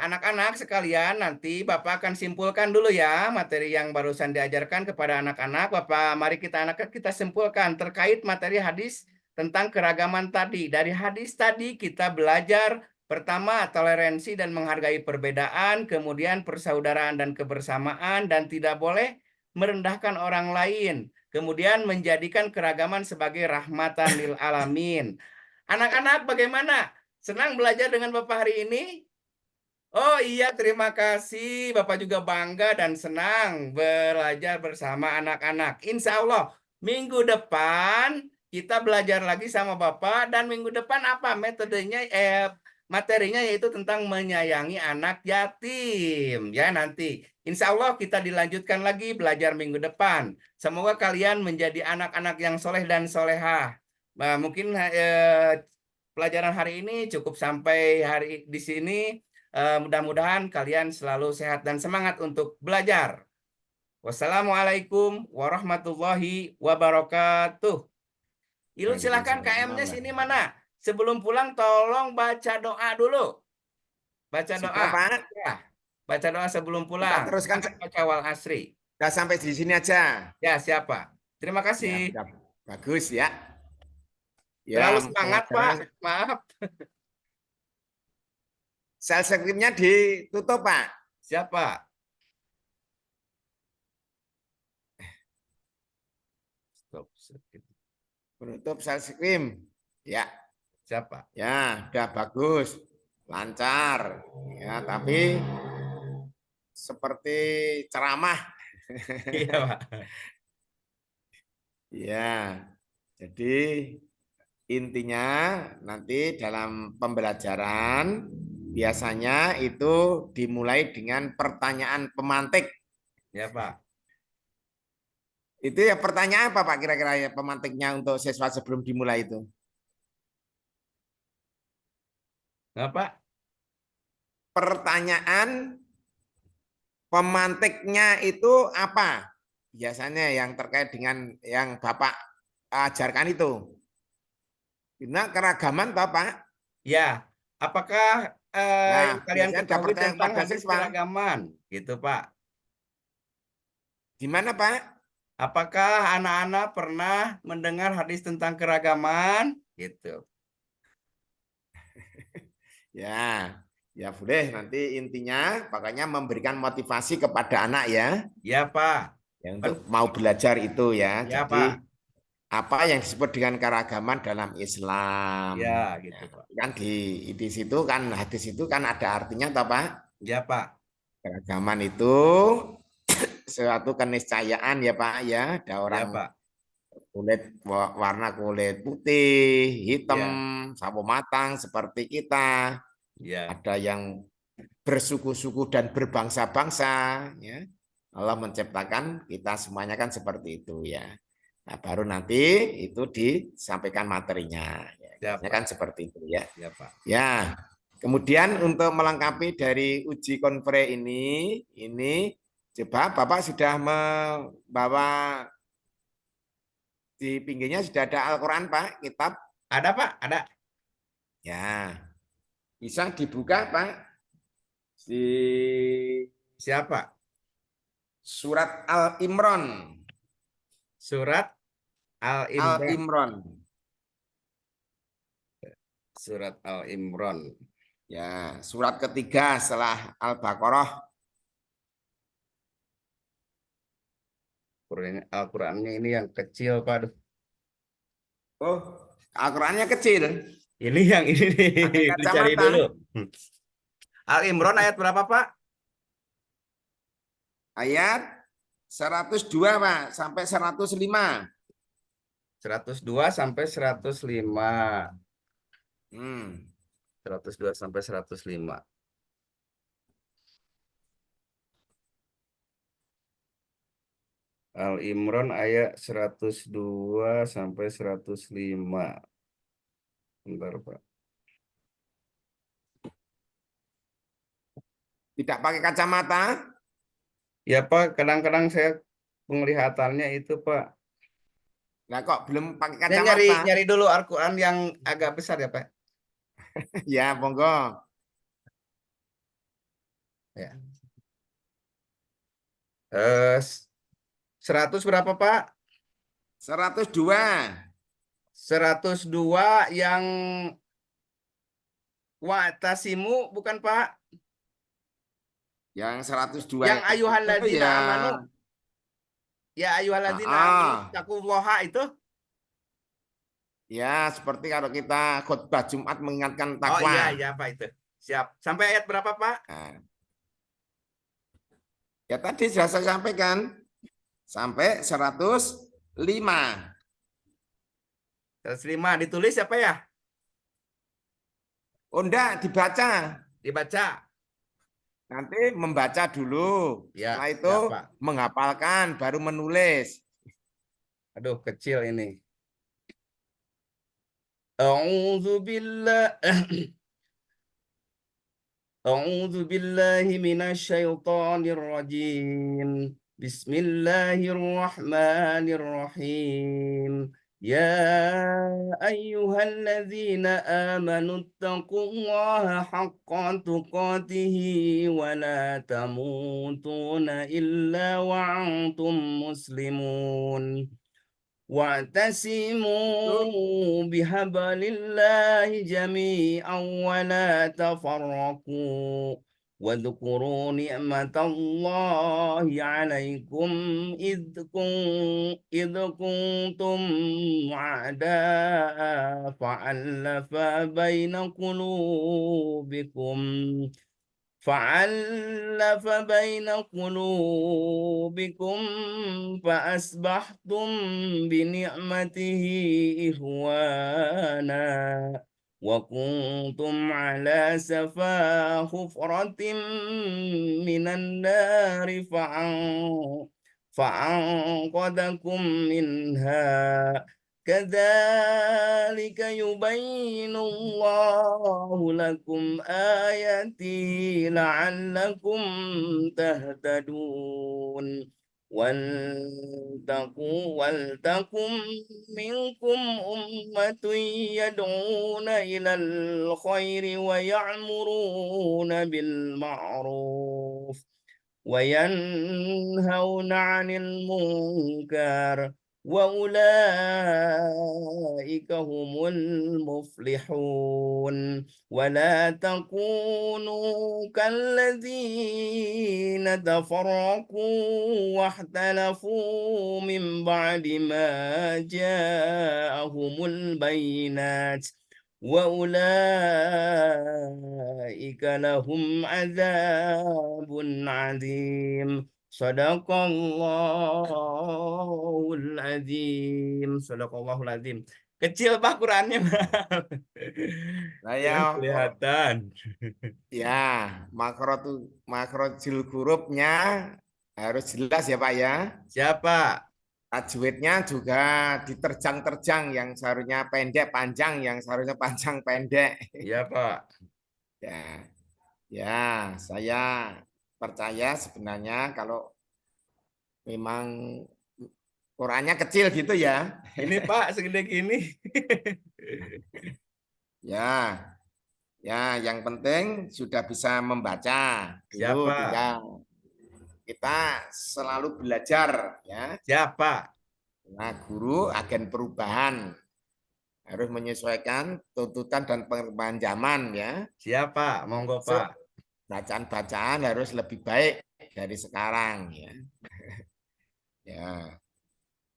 anak-anak sekalian, nanti Bapak akan simpulkan dulu ya materi yang barusan diajarkan kepada anak-anak. Bapak, mari kita simpulkan terkait materi hadis tentang keragaman tadi. Dari hadis tadi kita belajar pertama toleransi dan menghargai perbedaan, kemudian persaudaraan dan kebersamaan, dan tidak boleh merendahkan orang lain. Kemudian menjadikan keragaman sebagai rahmatan lil alamin. Anak-anak bagaimana? Senang belajar dengan Bapak hari ini? Oh iya, terima kasih. Bapak juga bangga dan senang belajar bersama anak-anak. Insya Allah, minggu depan kita belajar lagi sama Bapak. Dan minggu depan apa metodenya, materinya yaitu tentang menyayangi anak yatim. Ya nanti, insya Allah kita dilanjutkan lagi belajar minggu depan. Semoga kalian menjadi anak-anak yang soleh dan solehah. Nah, mungkin pelajaran hari ini cukup sampai hari di sini. Mudah-mudahan kalian selalu sehat dan semangat untuk belajar. Wassalamualaikum warahmatullahi wabarakatuh. Ilun silahkan KM-nya Waalaikumsalam. sini mana? Sebelum pulang tolong baca doa dulu. Baca doa. Sudah, Pak. Ya, baca doa sebelum Kita pulang. teruskan. Jangan baca wal asri. Sudah sampai di sini aja. Ya, siapa? Terima Ya, kasih. sudah bagus ya. Terlalu Ya, semangat, Pak. pengajaran Maaf. sel skripnya ditutup, Pak. Siapa? Stop. Penutup sel skrim. Ya, Siapa? ya, udah bagus. Lancar. Ya, tapi seperti ceramah. Iya, Pak. Ya, jadi intinya nanti dalam pembelajaran biasanya itu dimulai dengan pertanyaan pemantik. Ya, Pak. Itu ya pertanyaan apa Pak kira-kira ya pemantiknya untuk siswa sebelum dimulai itu? Nah, Pak. Pertanyaan pemantiknya itu apa? Biasanya yang terkait dengan yang Bapak ajarkan itu. Nah, keragaman Bapak. Ya, apakah Nah, yang kalian biasanya ada ketahui pertanyaan tentang pada hadis siswa. keragaman? Gitu, Pak. Gimana Pak? Apakah anak-anak pernah mendengar hadis tentang keragaman? Gitu. Ya, ya boleh. Nanti intinya makanya memberikan motivasi kepada anak ya, Ya, Pak. ya Kan? untuk mau belajar itu ya. Ya, Jadi Pak. apa yang disebut dengan keragaman dalam Islam? Ya, Ya, gitu, Pak. kan di situ kan hadis itu kan ada artinya toh Pak. Ya, Pak. Keragaman itu suatu keniscayaan ya Pak ya. Ada orang Ya, Pak. warna kulit putih, hitam, Ya, sawo matang seperti kita. ya. Ada yang bersuku-suku dan berbangsa-bangsa ya. Allah menciptakan kita semuanya kan seperti itu ya. Nah, baru nanti itu disampaikan materinya ya. Ya, Biasanya Pak. kan seperti itu ya. Ya, Pak. Ya. Kemudian untuk melengkapi dari uji konfere ini coba Bapak sudah membawa di pinggirnya sudah ada Al-Qur'an Pak, kitab. Ada, Pak? Ada. Ya, bisa dibuka Pak di Siapa? surat Al-Imran. Surat Al-Imran. Al-Imran. Surat Al-Imran. Ya, surat ketiga setelah Al-Baqarah. Al-Qurannya ini yang kecil, Pak. Aduh. Oh, Al-Qur'annya kecil. Ini yang ini nih. Pakai Dicari kacamata. dulu. Al-Imran ayat berapa, Pak? Ayat 102 Pak, sampai 105. 102 sampai 105. Hmm. 102 sampai 105. Al-Imran ayat 102 sampai 105. Bentar, Pak. Tidak pakai kacamata? Ya, Pak, kadang-kadang saya penglihatannya itu, Pak. Nah, kok belum pakai Saya nyari kacamata? nyari dulu Al-Quran yang agak besar ya, Pak. Ya, monggo. Ya. 100 berapa, Pak? 102. 102 yang wa'tasimu bukan, Pak? Yang 102 Yang itu ayyuhalladzina ya, amanu, ya ayyuhalladzina amanu ah, taqullaha itu. ya seperti kalau kita khutbah Jumat mengingatkan Oh takwa. iya iya, Pak, itu. Siap. Sampai ayat berapa, Pak? Nah, ya tadi sudah saya sampaikan sampai 105. 105 ditulis siapa ya? Oh enggak, dibaca. Dibaca. Nanti membaca dulu. Ya, Setelah itu ya, Pak. menghafalkan, baru menulis. Aduh, kecil ini. A'udzu billah A'udzu billahi minasyaitonir rajim. Bismillahirrahmanirrahim. Ya ayyuhalladzina amanu taqullaha haqqa tuqatih wa la tamutunna illa wa antum muslimun. Itu واعتصموا بحبل الله جميعا ولا تفرقوا واذكروا نعمة الله عليكم إذ كنتم أعداء فألف بين قلوبكم فألف بين قلوبكم فأصبحتم بنعمته إخوانا وكنتم على شفا حفرة من النار فأنقذكم منها كذلك يبين الله لكم آياته لعلكم تهتدون ولتكن منكم أمة يدعون إلى الخير ويأمرون بالمعروف وينهون عن المنكر وأولئك هم المفلحون ولا تكونوا كالذين تفرقوا واختلفوا من بعد ما جاءهم البينات وأولئك لهم عذاب عظيم صدق Allahul Azim. Sadaqallahul Azim. Kecil, Pak, Qurannya, Pak. saya Ya, kelihatan. ya makrojil hurufnya harus jelas ya Pak ya. Siapa? Tajwidnya juga diterjang-terjang yang seharusnya pendek panjang, yang seharusnya panjang pendek. Ya, Pak. Ya, ya, saya percaya sebenarnya kalau memang Qurannya kecil gitu ya. Ini, Pak, segede gini. Ya, ya, yang penting sudah bisa membaca dulu, Siapa? tinggal kita selalu belajar ya. Siapa? Nah, guru agen perubahan harus menyesuaikan tuntutan dan perkembangan zaman ya. Siapa? Monggo, Termasuk Pak. bacaan-bacaan harus lebih baik dari sekarang ya. Ya,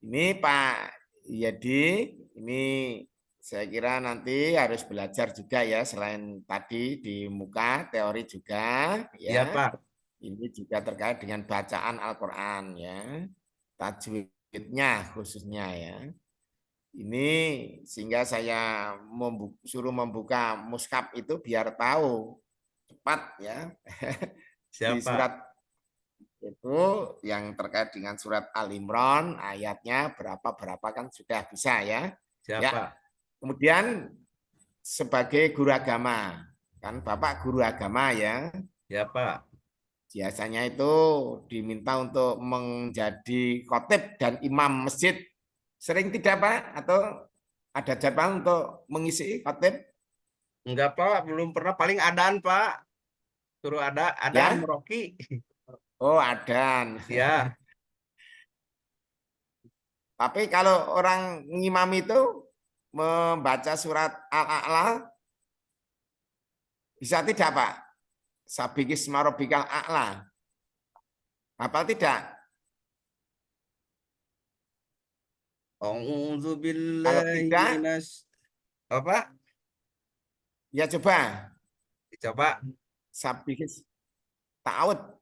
ini Pak Yadi, ini saya kira nanti harus belajar juga ya selain tadi di muka teori juga Ya, ya. Pak. Ini juga terkait dengan bacaan Al-Qur'an ya. Tajwidnya khususnya ya. Ini sehingga saya suruh membuka mushaf itu biar tahu cepat ya di Siapa? surat Itu yang terkait dengan surat Al-Imran ayatnya berapa-berapa kan sudah bisa ya. Ya. Siapa? Kemudian sebagai guru agama, kan Bapak guru agama ya. Siapa? Biasanya itu diminta untuk menjadi khotib dan imam masjid. Sering tidak Pak? Atau ada jadwal untuk mengisi khotib? Enggak, Pak, belum pernah. Paling adaan, Pak. Suruh adaan Ya? meroki. Oh, ada. Ya, Tapi kalau orang ngimam itu membaca surat Al-A'la bisa tidak Pak? Sabikis marobikal a'la. Hafal tidak? A'udzu Kalau billahi tidak, minas. Apa? ya coba. Coba. Sabikis ta'ud.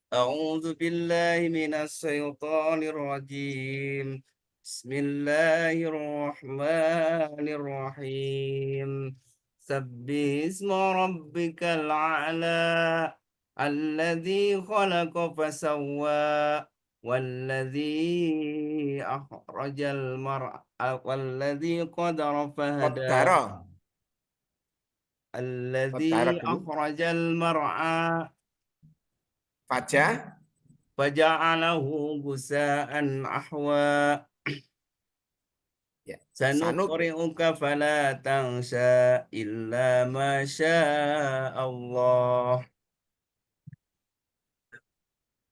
أعوذ بالله من الشيطان الرجيم بسم الله الرحمن الرحيم سبح اسم ربك الأعلى الذي خلق فسوى والذي أخرج المرء والذي قدر فهدى Qaddara. Qaddara الذي dulu. أخرج المرعى Fajah. فجعله غثاء أحوى Ya. Sanuk. سنقرئك فلا تنسى إلا ما شاء الله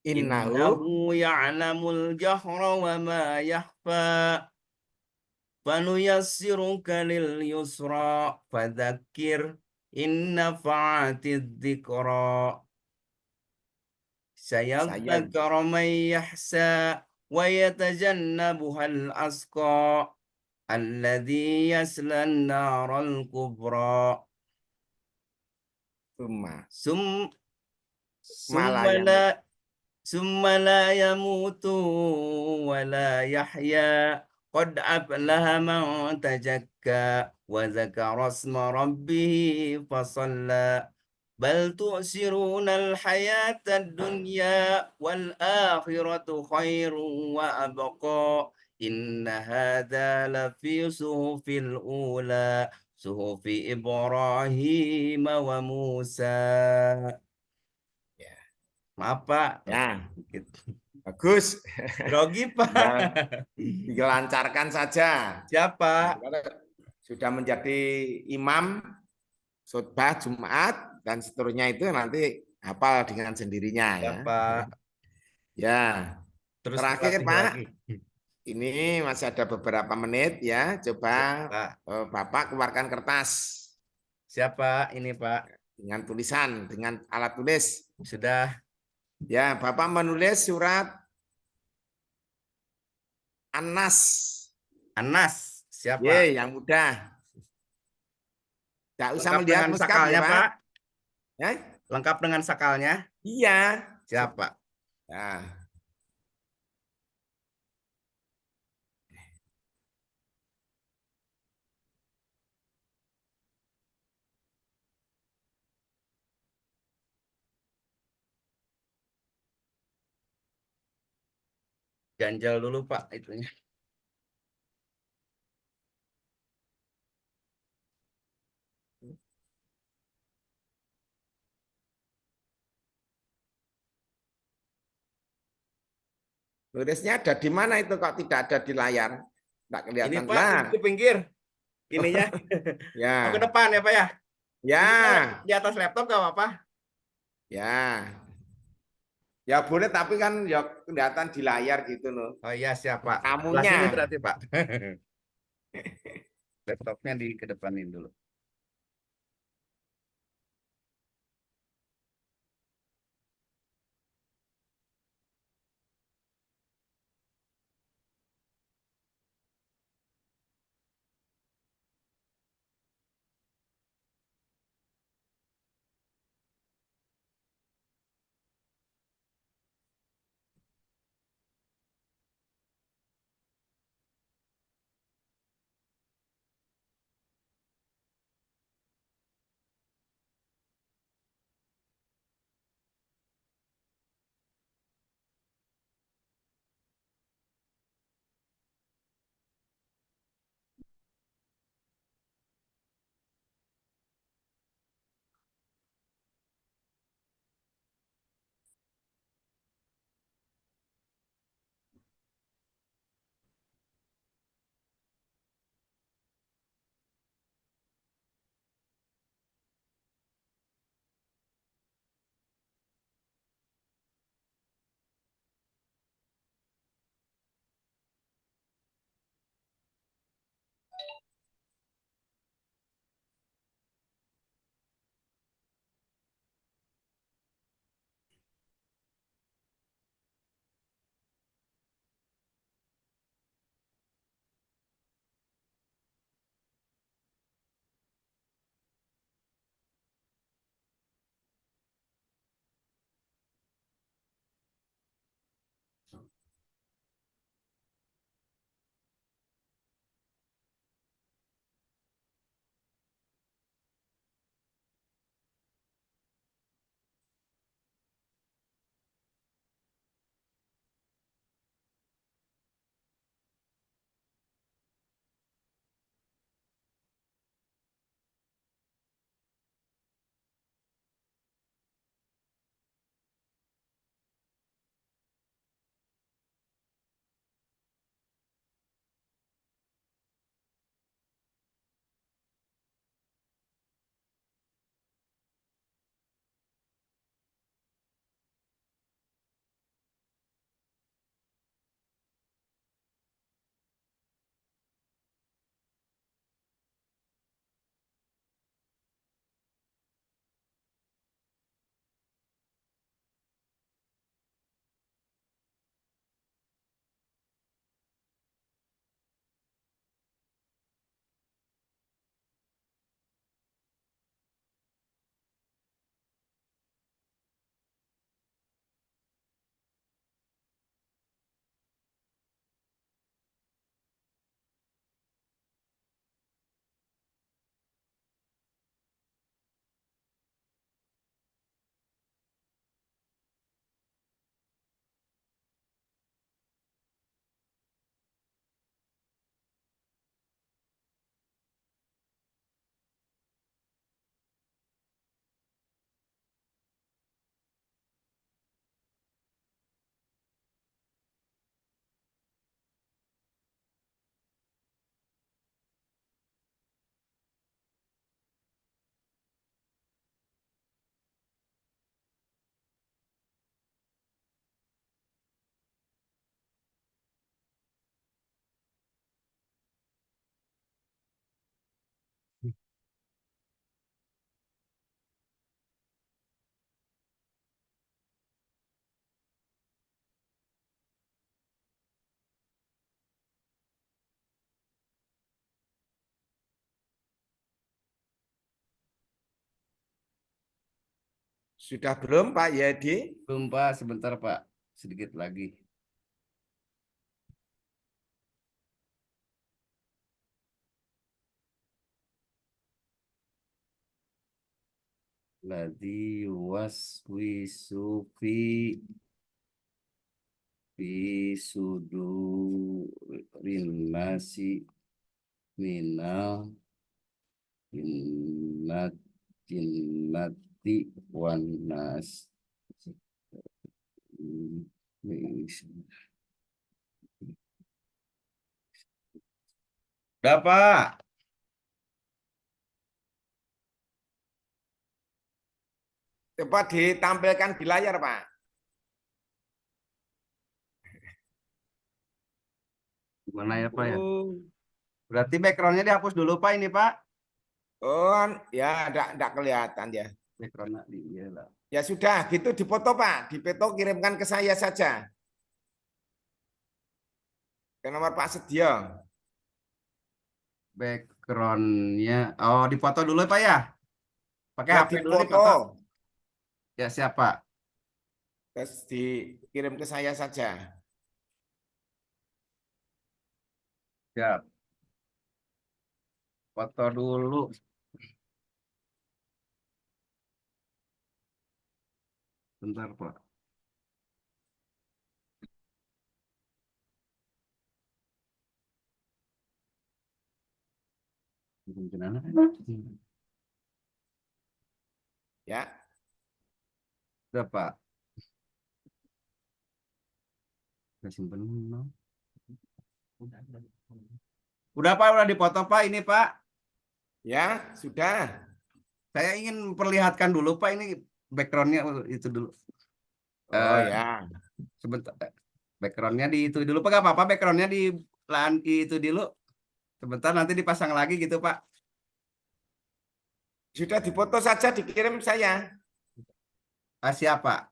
إنه Innahu. يعلم الجهر وما يخفى فنيسرك لليسرى فذكر إن نفعت الذكرى Saya. سيذكر من يحسى ويتجنبها الأشقى الذي يصلى النار الكبرى Summa. ثم ثم Malayam. لا ثم لا يموت ولا يحيا قد أفلح من تزكى وذكر اسم ربه فصلى بل تؤثرون الحياة الدنيا والآخرة خير وأبقى إن هذا لفي صحف الأولى صحف إبراهيم وموسى. Ya. Maaf Pak, Ya. gitu. Bagus. Grogi Tinggal Pak. dilancarkan saja. Nanti Siapa? kalau sudah menjadi imam khutbah Jumat dan seterusnya itu nanti hafal dengan sendirinya ya. Siapa? Ya, Terus terakhir dilatih Pak, lagi. ini masih ada beberapa menit ya. Coba Siapa? Bapak keluarkan kertas Siapa ini Pak? dengan tulisan, dengan alat tulis. Sudah. Ya, Bapak menulis surat An-Nas. Anas. Siapa? Ye, yang mudah. Tidak usah Lengkap melihat dengan muskaf ya sakalnya Pak. Pak? Ya? Lengkap dengan sakalnya? Iya. Siapa? Ya. Ganjal dulu Pak itunya. Tulisnya ada di mana itu kok tidak ada di layar? Tidak Ini kelihatan Pak lah. ke pinggir. Ininya. Oh ke Ya, depan ya Pak ya? Ininya ya, di atas laptop gak apa-apa? ya. Ya boleh tapi kan ya kelihatan di layar gitu loh. Oh iya siap Pak. Sebelah Kamunya. sini berarti Pak. Laptopnya di kedepanin dulu. Sudah belum Pak Yadi? Belum Pak, sebentar Pak. Sedikit lagi. Ladzi waswisu fi sudurin nasi minal jinnati wan nas. Udah Pak. Coba ditampilkan di layar Pak. Gimana ya Pak ya? Oh, Berarti backgroundnya dihapus dulu Pak ini Pak. oh ya enggak kelihatan ya. Backgroundnya di iya lah. Ya sudah, gitu dipoto Pak. Dipoto kirimkan ke saya saja. Ke nomor Pak Sedio. Backgroundnya, oh dipoto dulu Pak ya? Pakai Ya HP dulu dipoto. dipoto. Ya siapa? Terus dikirim ke saya saja. Siap. Foto dulu. Bentar Pak. Ya, Udah Pak. Udah simpen. Udah Pak, udah dipoto Pak ini Pak. ya sudah. Saya ingin perlihatkan dulu Pak ini backgroundnya itu dulu. Oh Eh, ya, Sebentar. Backgroundnya di itu dulu Pak. Gak apa-apa backgroundnya di itu dulu. Sebentar nanti dipasang lagi gitu Pak. sudah dipoto saja dikirim saya. Siapa?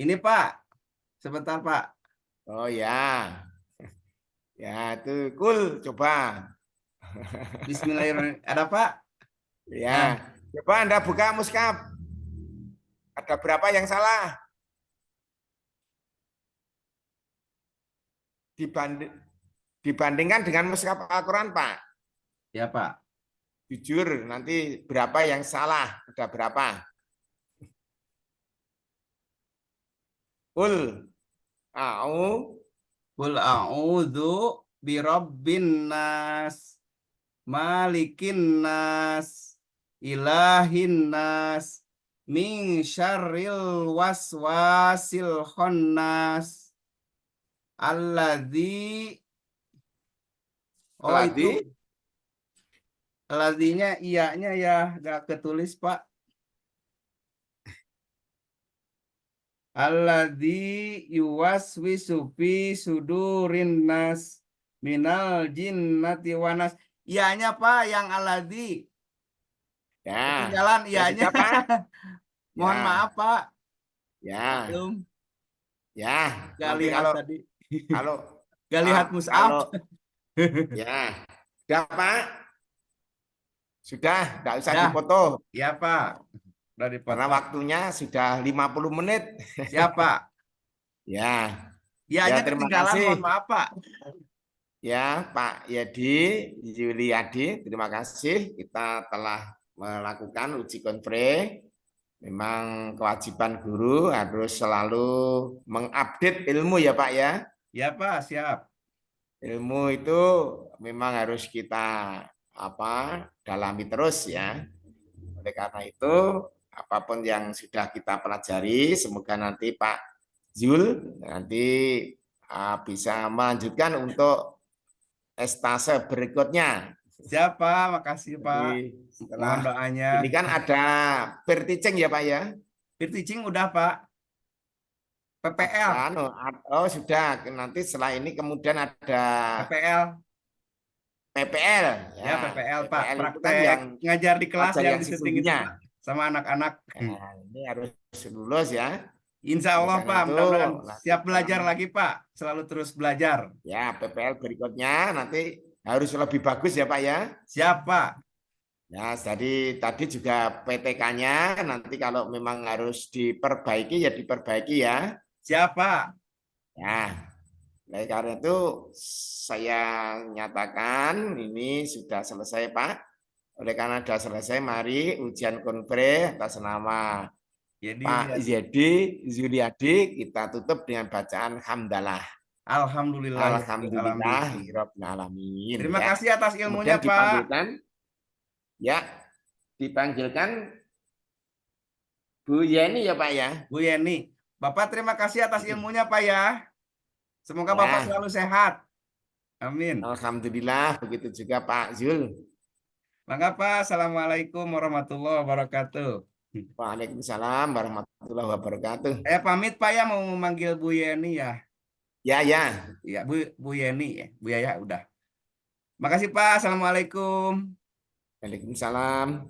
Ini Pak. Sebentar Pak. Oh ya, ya itu cool. Coba. Bismillahirrahmanirrahim. Ada Pak? Ya, Nah, coba Anda buka muskaf. Ada berapa yang salah? Dibandingkan dengan muskaf Al-Quran, Pak. ya Pak. Jujur, nanti berapa yang salah? Ada berapa? Ul, au, Qul a'udzu birabbin nas, malikin nas, ilahin nas, min syarril waswasil khannas, alladzi, oh itu alladzi, alladzinya iyanya ya gak ketulis Pak. Alladzi yuwaswisu fi sudurin nas minal jinnati wanas. Iyanya Pak yang alladzi. ya, Ketinggalan ya iyanya. sudah Pak, Mohon maaf ya, Pak. ya, Belum ya. gak Nanti lihat kalau tadi. kalau Gak lihat mushaf. kalau ya, sudah Pak, sudah, nggak usah Dah, dipoto ya Pak. Udah karena dipotong. waktunya sudah 50 menit. Siapa? Ya, ya Iyanya terima ketinggalan, kasih. mohon maaf Pak. Ya, Pak Yadi, Yuliadi, terima kasih. Kita telah melakukan uji konfre. Memang kewajiban guru harus selalu mengupdate ilmu ya Pak ya. Ya Pak, siap. Ilmu itu memang harus kita dalami terus ya. Oleh karena itu, apapun yang sudah kita pelajari, semoga nanti Pak Zul nanti bisa melanjutkan untuk estase berikutnya. Siapa? Makasih Jadi Pak. Mohon setelah doanya. ini kan ada peer teaching ya Pak ya. Peer teaching udah Pak. PPL. Oh sudah, nanti setelah ini kemudian ada PPL. PPL Ya, ya. PPL Pak. PPL itu kan Praktek yang ngajar di kelas pelajar yang yang di syuting itu Pak. sesungguhnya. Sama anak-anak. Nah, ini harus lulus ya. Insya Oleh Allah karena Pak, itu mudah-mudahan nanti siap dalam belajar lagi Pak. Selalu terus belajar. ya PPL berikutnya nanti Harus lebih bagus ya Pak ya. Siapa? Ya, tadi juga PTK-nya nanti kalau memang harus diperbaiki ya diperbaiki ya. Siapa? Ya, oleh karena itu saya nyatakan ini sudah selesai Pak. Oleh karena sudah selesai, mari ujian konfre atas nama Jadi Pak Yuliadi. Zedi Zuliadi kita tutup dengan bacaan hamdalah. Alhamdulillahirobbilalamin. Alhamdulillahirabbil alamin Terima ya. kasih atas ilmunya, Kemudian Pak. dipanggilkan Bu Yeni ya Pak ya. Bu Yeni. Bapak terima kasih atas ilmunya, Pak ya. Semoga Bapak Ya, selalu sehat. Amin. alhamdulillah begitu juga Pak Zul. Mangga Pak. Assalamualaikum warahmatullahi wabarakatuh. Waalaikumsalam warahmatullahi wabarakatuh. Saya pamit Pak ya, mau memanggil Bu Yeni ya. Ya, ya. Ya, Bu Yeni ya. Bu Yaya udah. Makasih Pak. Assalamualaikum. Waalaikumsalam.